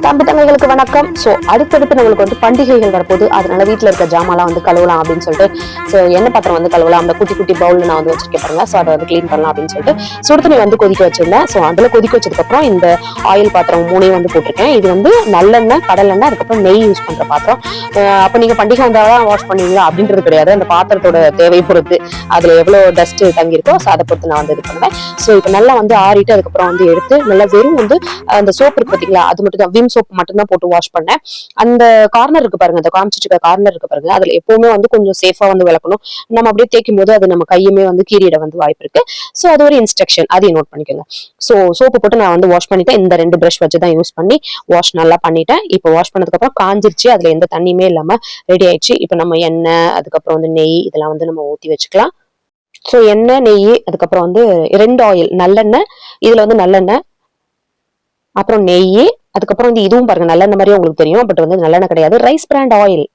தம்பி தங்கைகளுக்கு வணக்கம். ஸோ அடுத்தடுத்து நம்மளுக்கு வந்து பண்டிகைகள் வரப்போது, அதனால வீட்டில் இருக்க ஜாமான்லாம் வந்து கழுவலாம் அப்படின்னு சொல்லிட்டு, ஸோ எண்ணெய் பாத்திரம் வந்து கழுவலாம். அந்த குட்டி குட்டி பவுல் நான் வந்து வச்சிருக்கேன் பாருங்க. ஸோ அதை வந்து கிளீன் பண்ணலாம் அப்படின்னு சொல்லிட்டு சுடுதண்ணி வந்து கொதிக்க வச்சிருந்தேன். ஸோ அதில் கொதிக்க வச்சதுக்கப்புறம் இந்த ஆயில் பாத்திரம் மூணையும் வந்து போட்டிருக்கேன். இது வந்து நல்லெண்ணெய், கடலெண்ணெய், அதுக்கப்புறம் நெய் யூஸ் பண்ற பாத்திரம். அப்போ நீங்க பண்டிகை வந்தாதான் வாஷ் பண்ணுவீங்களா அப்படின்றது கிடையாது. அந்த பாத்திரத்தோட தேவை பொறுத்து அதுல எவ்வளவு டஸ்ட் தங்கியிருக்கோ ஸோ அதை பொறுத்து நான் வந்து இது பண்ணுவேன். ஸோ இப்போ நல்லா வந்து ஆறிட்டு அதுக்கப்புறம் வந்து எடுத்து நல்லா வெறும் வந்து அந்த சோப் இருக்கு பார்த்தீங்களா, அது மட்டும் தான் விம் சோப் மட்டும் தான் போட்டு வாஷ் பண்ணேன். அந்த கார்னர் இருக்கு பாருங்க, அந்த காமிச்சிட்டு இருக்க கார்னர் இருக்கு பாருங்க, அதுல எப்பவுமே வந்து கொஞ்சம் சேஃபா வந்து விளக்கணும். நம்ம அப்படியே தேய்க்கும் போது அது நம்ம கையுமே வந்து கீறிட வந்து வாய்ப்பு இருக்கு. ஸோ அது ஒரு இன்ஸ்ட்ரக்ஷன், அதையும் நோட் பண்ணிக்கோங்க. ஸோ சோப்பு போட்டு நான் வந்து வாஷ் பண்ணிட்டேன். இந்த 2 பிரஷ் வச்சு தான் யூஸ் பண்ணி வாஷ் நல்லா பண்ணிட்டேன். இப்போ வாஷ் பண்ணதுக்கு அப்புறம் காஞ்சிருச்சு, அதுல எந்த தண்ணியுமே இல்லாம ரெடி ஆயிடுச்சு. இப்போ நம்ம எண்ணெய், அதுக்கப்புறம் வந்து நெய் இதெல்லாம் வந்து நம்ம ஊத்தி வச்சுக்கலாம். ஸோ எண்ணெய், நெய், அதுக்கப்புறம் வந்து 2 ஆயில், நல்லெண்ணெய், இதுல வந்து நல்லெண்ணெய், அப்புறம் நெய், அதுக்கப்புறம் வந்து இதுவும் பாருங்க நல்லெண்ணெய் மாதிரியே உங்களுக்கு தெரியும், பட் வந்து நல்லெண்ணெய் கிடையாது, ரைஸ் பிராண்ட் ஆயில்.